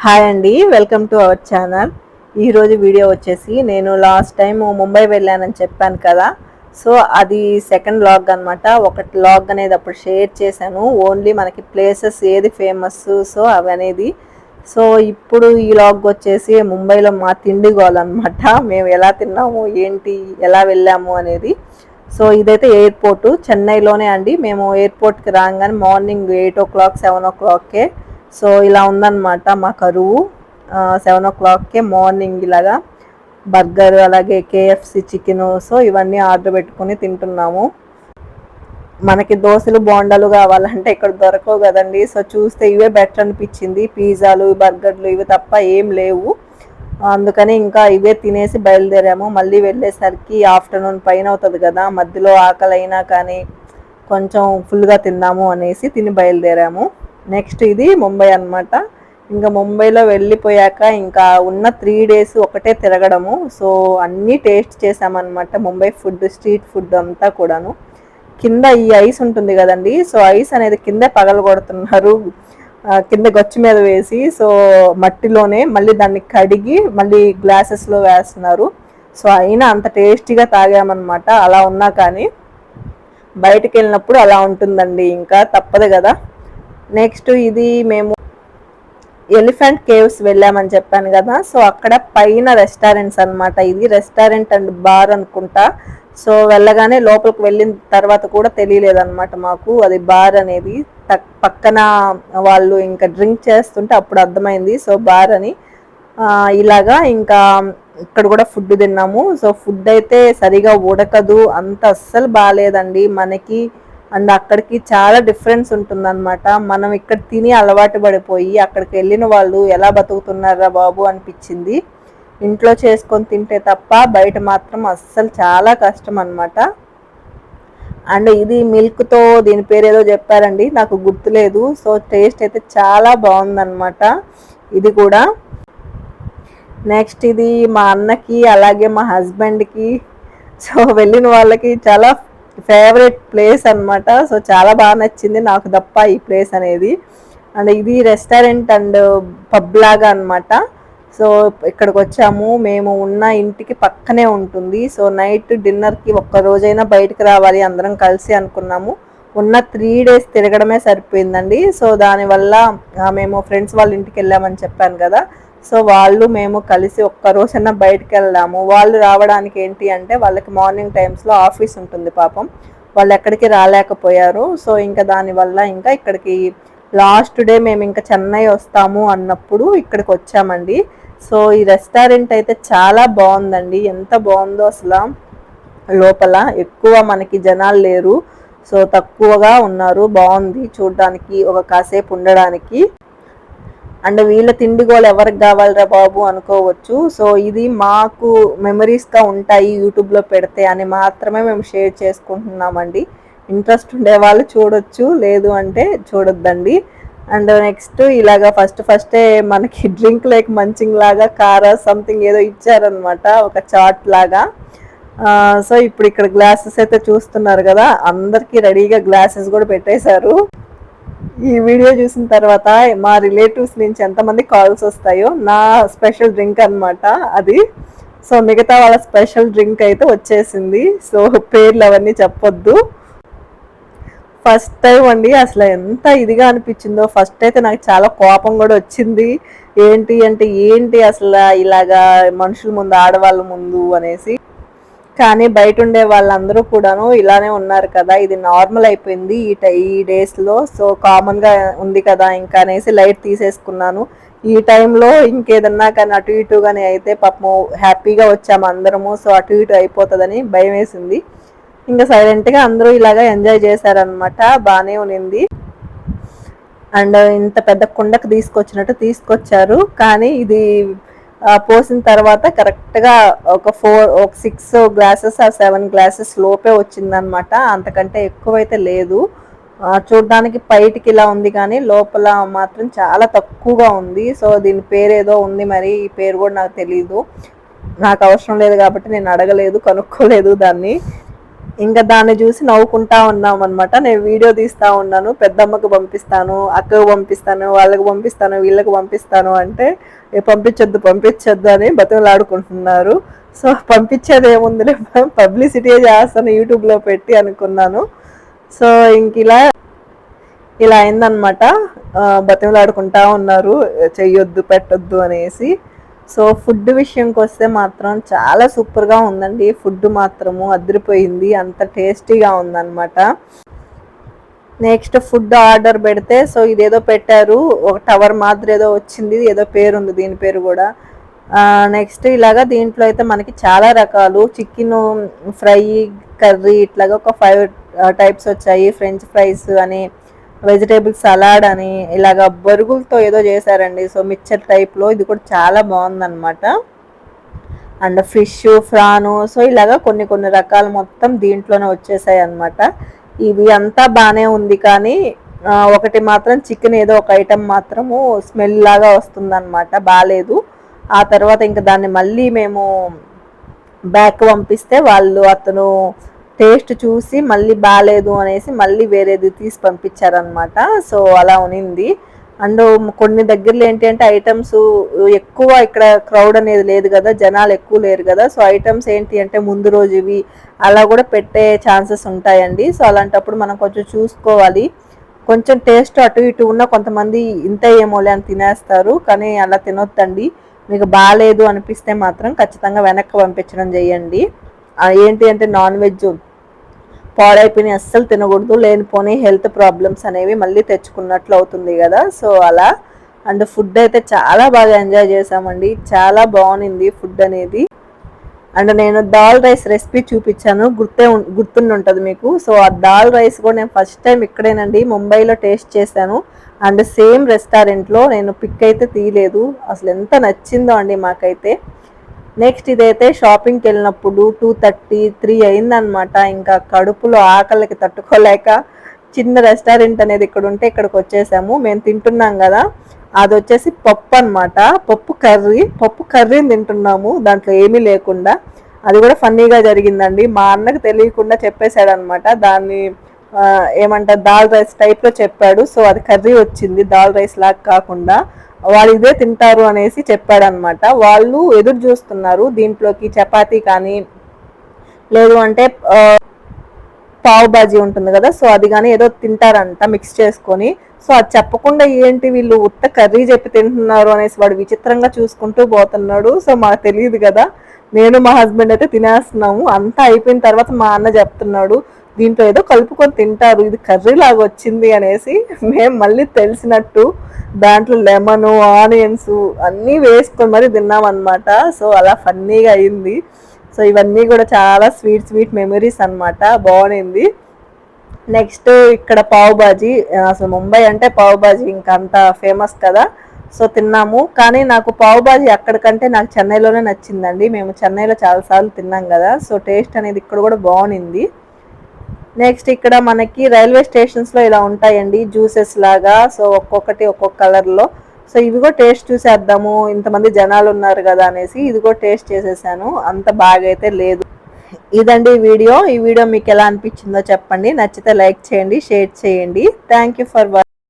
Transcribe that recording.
Hi అండి, welcome to our channel. ఈరోజు video వచ్చేసి నేను లాస్ట్ టైం ముంబై వెళ్ళానని చెప్పాను కదా. సో అది సెకండ్ వ్లాగ్ అనమాట. ఒకటి వ్లాగ్ అనేది అప్పుడు షేర్ చేశాను, ఓన్లీ మనకి ప్లేసెస్ ఏది ఫేమస్ సో అవి అనేది. సో ఇప్పుడు ఈ వ్లాగ్ వచ్చేసి ముంబైలో మా తిండి గోల్ అనమాట. మేము ఎలా తిన్నాము, ఏంటి, ఎలా వెళ్ళాము అనేది. సో ఇదైతే ఎయిర్పోర్టు, చెన్నైలోనే అండి. మేము ఎయిర్పోర్ట్కి రాగానే మార్నింగ్ 8 o'clock 7 o'clockకే. సో ఇలా ఉందన్నమాట మా కరువు. 7 o'clockకే మార్నింగ్ ఇలాగా బర్గర్, అలాగే కేఎఫ్సి చికెను, సో ఇవన్నీ ఆర్డర్ పెట్టుకుని తింటున్నాము. మనకి దోశలు బోండాలు కావాలంటే ఇక్కడ దొరకవు కదండి. సో చూస్తే ఇవే బెటర్ అనిపించింది. పిజ్జాలు, బర్గర్లు ఇవి తప్ప ఏం లేవు. అందుకని ఇంకా ఇవే తినేసి బయలుదేరాము. మళ్ళీ వెళ్ళేసరికి ఆఫ్టర్నూన్ పైన అవుతుంది కదా, మధ్యలో ఆకలి అయినా కానీ కొంచెం ఫుల్గా తిందాము అనేసి తిని బయలుదేరాము. నెక్స్ట్ ఇది ముంబై అనమాట. ఇంకా ముంబైలో వెళ్ళిపోయాక ఇంకా ఉన్న 3 days ఒకటే తిరగడము. సో అన్నీ టేస్ట్ చేసామన్నమాట. ముంబై ఫుడ్, స్ట్రీట్ ఫుడ్ అంతా కూడాను. కింద ఈ ఐస్ ఉంటుంది కదండి, సో ఐస్ అనేది కింద పగలగొడుతున్నారు, కింద గచ్చు మీద వేసి. సో మట్టిలోనే మళ్ళీ దాన్ని కడిగి మళ్ళీ గ్లాసెస్లో వేస్తున్నారు. సో అయినా అంత టేస్టీగా తాగామన్నమాట. అలా ఉన్నా కానీ బయటికి వెళ్ళినప్పుడు అలా ఉంటుందండి, ఇంకా తప్పదు కదా. నెక్స్ట్ ఇది మేము ఎలిఫెంట్ కేవ్స్ వెళ్ళామని చెప్పాను కదా. సో అక్కడ పైన రెస్టారెంట్స్ అనమాట. ఇది రెస్టారెంట్ అండ్ బార్ అనుకుంటా. సో వెళ్ళగానే లోపలికి వెళ్ళిన తర్వాత కూడా తెలియలేదన్నమాట మాకు అది బార్ అనేది. పక్కన వాళ్ళు ఇంకా డ్రింక్ చేస్తుంటే అప్పుడు అర్థమైంది సో బార్ అని. ఇలాగా ఇంకా ఇక్కడ కూడా ఫుడ్ తిన్నాము. సో ఫుడ్ అయితే సరిగా ఉడకదు, అంత అస్సలు బాగాలేదండి మనకి. అండ్ అక్కడికి చాలా డిఫరెన్స్ ఉంటుందన్నమాట. మనం ఇక్కడ తిని అలవాటు పడిపోయి అక్కడికి వెళ్ళిన వాళ్ళు ఎలా బతుకుతున్నారా బాబు అనిపించింది. ఇంట్లో చేసుకొని తింటే తప్ప బయట మాత్రం అస్సలు చాలా కష్టం అనమాట. అండ్ ఇది మిల్క్తో దీని పేరు ఏదో చెప్పారండి, నాకు గుర్తులేదు. సో టేస్ట్ అయితే చాలా బాగుందన్నమాట ఇది కూడా. నెక్స్ట్ ఇది మా అన్నకి అలాగే మా హస్బెండ్కి, సో వెళ్ళిన వాళ్ళకి చాలా ఫేవరెట్ ప్లేస్ అనమాట. సో చాలా బాగా నచ్చింది నాకు తప్ప ఈ ప్లేస్ అనేది. అండ్ ఇది రెస్టారెంట్ అండ్ పబ్ లాగా అనమాట. సో ఇక్కడికి వచ్చాము, మేము ఉన్న ఇంటికి పక్కనే ఉంటుంది. సో నైట్ డిన్నర్కి ఒక్క రోజైనా బయటకు రావాలి అందరం కలిసి అనుకున్నాము. ఉన్న 3 days తిరగడమే సరిపోయిందండి. సో దానివల్ల మేము ఫ్రెండ్స్ వాళ్ళ ఇంటికి వెళ్ళామని చెప్పాను కదా. సో వాళ్ళు మేము కలిసి ఒక్క రోజైనా బయటకు వెళ్దాము. వాళ్ళు రావడానికి ఏంటి అంటే వాళ్ళకి మార్నింగ్ టైమ్స్లో ఆఫీస్ ఉంటుంది పాపం, వాళ్ళు ఎక్కడికి రాలేకపోయారు. సో ఇంకా దానివల్ల ఇంకా ఇక్కడికి లాస్ట్ డే మేము ఇంకా చెన్నై వస్తాము అన్నప్పుడు ఇక్కడికి వచ్చామండి. సో ఈ రెస్టారెంట్ అయితే చాలా బాగుందండి, ఎంత బాగుందో అసలు. లోపల ఎక్కువ మనకి జనాలు లేరు, సో తక్కువగా ఉన్నారు. బాగుంది చూడడానికి, ఒక కాసేపు ఉండడానికి. అండ్ వీళ్ళ తిండి గోలు ఎవరికి కావాలరా బాబు అనుకోవచ్చు. సో ఇది మాకు మెమరీస్గా ఉంటాయి యూట్యూబ్లో పెడితే అని మాత్రమే మేము షేర్ చేసుకుంటున్నామండి. ఇంట్రెస్ట్ ఉండే వాళ్ళు చూడొచ్చు, లేదు అంటే చూడొద్దండి. అండ్ నెక్స్ట్ ఇలాగా ఫస్టే మనకి డ్రింక్ లైక్ మంచింగ్ లాగా కారా సంథింగ్ ఏదో ఇచ్చారనమాట, ఒక చాట్ లాగా. సో ఇప్పుడు ఇక్కడ గ్లాసెస్ అయితే చూస్తున్నారు కదా, అందరికీ రెడీగా గ్లాసెస్ కూడా పెట్టేశారు. ఈ వీడియో చూసిన తర్వాత మా రిలేటివ్స్ నుంచి ఎంతమంది కాల్స్ వస్తాయో, నా స్పెషల్ డ్రింక్ అనమాట అది. సో మిగతా వాళ్ళ స్పెషల్ డ్రింక్ అయితే వచ్చేసింది. సో పేర్లు అవన్నీ చెప్పొద్దు. ఫస్ట్ టైం అండి, అసలు ఎంత ఇదిగా అనిపించిందో. ఫస్ట్ అయితే నాకు చాలా కోపం కూడా వచ్చింది. ఏంటి అసలు ఇలాగా మనుషుల ముందు, ఆడవాళ్ళ ముందు అనేసి. కానీ బయట ఉండే వాళ్ళందరూ కూడాను ఇలానే ఉన్నారు కదా, ఇది నార్మల్ అయిపోయింది ఈ డేస్లో. సో కామన్గా ఉంది కదా ఇంకా అనేసి లైట్ తీసేసుకున్నాను. ఈ టైంలో ఇంకేదన్నా కానీ అటు ఇటు కానీ అయితే పాపము హ్యాపీగా వచ్చాము అందరము. సో అటు ఇటు అయిపోతుందని భయం వేసింది. ఇంకా సైలెంట్గా అందరూ ఇలాగా ఎంజాయ్ చేశారనమాట, బాగానే ఉన్నింది. అండ్ ఇంత పెద్ద కుండకు తీసుకొచ్చారు. కానీ ఇది పోసిన తర్వాత కరెక్ట్గా ఒక 6 glasses ఆ 7 glasses లోపే వచ్చిందనమాట, అంతకంటే ఎక్కువైతే లేదు. చూడ్డానికి బయటికి ఇలా ఉంది కానీ లోపల మాత్రం చాలా తక్కువగా ఉంది. సో దీని పేరు ఏదో ఉంది, మరి ఈ పేరు కూడా నాకు తెలీదు. నాకు అవసరం లేదు కాబట్టి నేను అడగలేదు, కనుక్కోలేదు దాన్ని. ఇంకా దాన్ని చూసి నవ్వుకుంటా ఉన్నాం అనమాట. నేను వీడియో తీస్తా ఉన్నాను, పెద్దమ్మకు పంపిస్తాను, అక్కకు పంపిస్తాను, వాళ్ళకి పంపిస్తాను, వీళ్ళకి పంపిస్తాను అంటే పంపించొద్దు పంపించొద్దు అని బతుకులాడుకుంటున్నారు. సో పంపించేది ఏముందిలే, పబ్లిసిటీ చేస్తాను యూట్యూబ్లో పెట్టి అనుకున్నాను. సో ఇంక ఇలా అయిందనమాట. బతిమలాడుకుంటా ఉన్నారు చెయ్యొద్దు పెట్టొద్దు అనేసి. సో ఫుడ్ విషయంకి వస్తే మాత్రం చాలా సూపర్గా ఉందండి. ఫుడ్ మాత్రము అదిరిపోయింది, అంత టేస్టీగా ఉందన్నమాట. నెక్స్ట్ ఫుడ్ ఆర్డర్ పెడితే సో ఇదేదో పెట్టారు, ఒక టవర్ మాదిరి ఏదో వచ్చింది, ఏదో పేరు ఉంది దీని పేరు కూడా. నెక్స్ట్ ఇలాగా దీంట్లో అయితే మనకి చాలా రకాలు చికెన్ ఫ్రై, కర్రీ ఇట్లాగా ఒక 5 టైప్స్ వచ్చాయి. ఫ్రెంచ్ ఫ్రైస్ అని, వెజిటేబుల్ సలాడ్ అని, ఇలాగ బొరుగులతో ఏదో చేశారండి. సో మిక్చర్ టైప్లో ఇది కూడా చాలా బాగుందన్నమాట. అండ్ ఫిష్, ఫ్రాను, సో ఇలాగా కొన్ని కొన్ని రకాలు మొత్తం దీంట్లోనే వచ్చేసాయి అన్నమాట. ఇవి అంతా బాగానే ఉంది, కానీ ఒకటి మాత్రం చికెన్ ఏదో ఒక ఐటెం మాత్రము స్మెల్ లాగా వస్తుందన్నమాట, బాగాలేదు. ఆ తర్వాత ఇంకా దాన్ని మళ్ళీ మేము బ్యాక్ పంపిస్తే అతను టేస్ట్ చూసి మళ్ళీ బాగాలేదు అనేసి మళ్ళీ వేరేది తీసి పంపించారనమాట. సో అలా ఉనింది. అండ్ కొన్ని దగ్గరలో ఏంటి అంటే ఐటమ్స్ ఎక్కువ ఇక్కడ క్రౌడ్ అనేది లేదు కదా, జనాలు ఎక్కువ లేరు కదా. సో ఐటమ్స్ ఏంటి అంటే ముందు రోజు ఇవి అలా కూడా పెట్టే ఛాన్సెస్ ఉంటాయండి. సో అలాంటప్పుడు మనం కొంచెం చూసుకోవాలి. కొంచెం టేస్ట్ అటు ఇటు ఉన్న కొంతమంది ఇంత ఏమోలే అని తినేస్తారు, కానీ అలా తినొద్దండి. మీకు బాగాలేదు అనిపిస్తే మాత్రం ఖచ్చితంగా వెనక్కి పంపించడం చేయండి. ఏంటి అంటే నాన్ వెజ్ పాడైపోయినాయి అస్సలు తినకూడదు, లేనిపోని హెల్త్ ప్రాబ్లమ్స్ అనేవి మళ్ళీ తెచ్చుకున్నట్లు అవుతుంది కదా. సో అలా. అండ్ ఫుడ్ అయితే చాలా బాగా ఎంజాయ్ చేసామండి, చాలా బాగుంది ఫుడ్ అనేది. అండ్ నేను దాల్ రైస్ రెసిపీ చూపించాను, గుర్తుండి ఉంటుంది మీకు. సో ఆ దాల్ రైస్ కూడా నేను ఫస్ట్ టైం ఇక్కడేనండి ముంబైలో టేస్ట్ చేశాను. అండ్ సేమ్ రెస్టారెంట్లో, నేను పిక్ అయితే తీయలేదు, అసలు ఎంత నచ్చిందో అండి మాకైతే. నెక్స్ట్ ఇదైతే షాపింగ్కి వెళ్ళినప్పుడు 2:30, 3 అయిందనమాట. ఇంకా కడుపులో ఆకలికి తట్టుకోలేక చిన్న రెస్టారెంట్ అనేది ఇక్కడ ఉంటే ఇక్కడికి వచ్చేసాము. మేము తింటున్నాం కదా, అది వచ్చేసి పప్పు అనమాట, పప్పు కర్రీని తింటున్నాము దాంట్లో ఏమీ లేకుండా. అది కూడా ఫన్నీగా జరిగిందండి. మా అన్నకు తెలియకుండా చెప్పేశాడు అనమాట, దాన్ని ఏమంటారు దాల్ రైస్ టైప్లో చెప్పాడు. సో అది కర్రీ వచ్చింది, దాల్ రైస్ లాగా కాకుండా. వాళ్ళు ఇదే తింటారు అనేసి చెప్పాడనమాట. వాళ్ళు ఎదురు చూస్తున్నారు దీంట్లోకి చపాతీ కానీ, లేదు అంటే పావు బాజీ ఉంటుంది కదా, సో అది కానీ ఏదో తింటారంట మిక్స్ చేసుకొని. సో అది చెప్పకుండా ఏంటి వీళ్ళు ఉత్త కర్రీ చెప్పి తింటున్నారు అనేసి వాడు విచిత్రంగా చూసుకుంటూ పోతున్నాడు. సో మాకు తెలియదు కదా, నేను మా హస్బెండ్ అయితే తినేస్తున్నాము. అంతా అయిపోయిన తర్వాత మా అన్న చెప్తున్నాడు, దీంట్లో ఏదో కలుపుకొని తింటారు, ఇది కర్రీ లాగా వచ్చింది అనేసి. మేము మళ్ళీ తెలిసినట్టు దాంట్లో లెమన్, ఆనియన్స్ అన్నీ వేసుకొని మరి తిన్నాం అనమాట. సో అలా ఫన్నీగా అయింది. సో ఇవన్నీ కూడా చాలా స్వీట్ మెమరీస్ అనమాట, బాగుంది. నెక్స్ట్ ఇక్కడ పావు బాజీ, అసలు ముంబై అంటే పావు బాజీ ఇంకా అంత ఫేమస్ కదా. సో తిన్నాము, కానీ నాకు పావు బాజీ అక్కడికంటే నాకు చెన్నైలోనే నచ్చిందండి. మేము చెన్నైలో చాలాసార్లు తిన్నాం కదా, సో టేస్ట్ అనేది ఇక్కడ కూడా బాగుంది. నెక్స్ట్ ఇక్కడ మనకి రైల్వే స్టేషన్స్లో ఇలా ఉంటాయండి జ్యూసెస్ లాగా, సో ఒక్కొక్కటి ఒక్కొక్క కలర్లో. సో ఇవి కూడా టేస్ట్ చూసేద్దాము, ఇంతమంది జనాలు ఉన్నారు కదా అనేసి ఇది కూడా టేస్ట్ చేసేసాను. అంత బాగా అయితే లేదు. ఇదండి ఈ వీడియో మీకు ఎలా అనిపించిందో చెప్పండి. నచ్చితే లైక్ చేయండి, షేర్ చేయండి. Thank you for watching.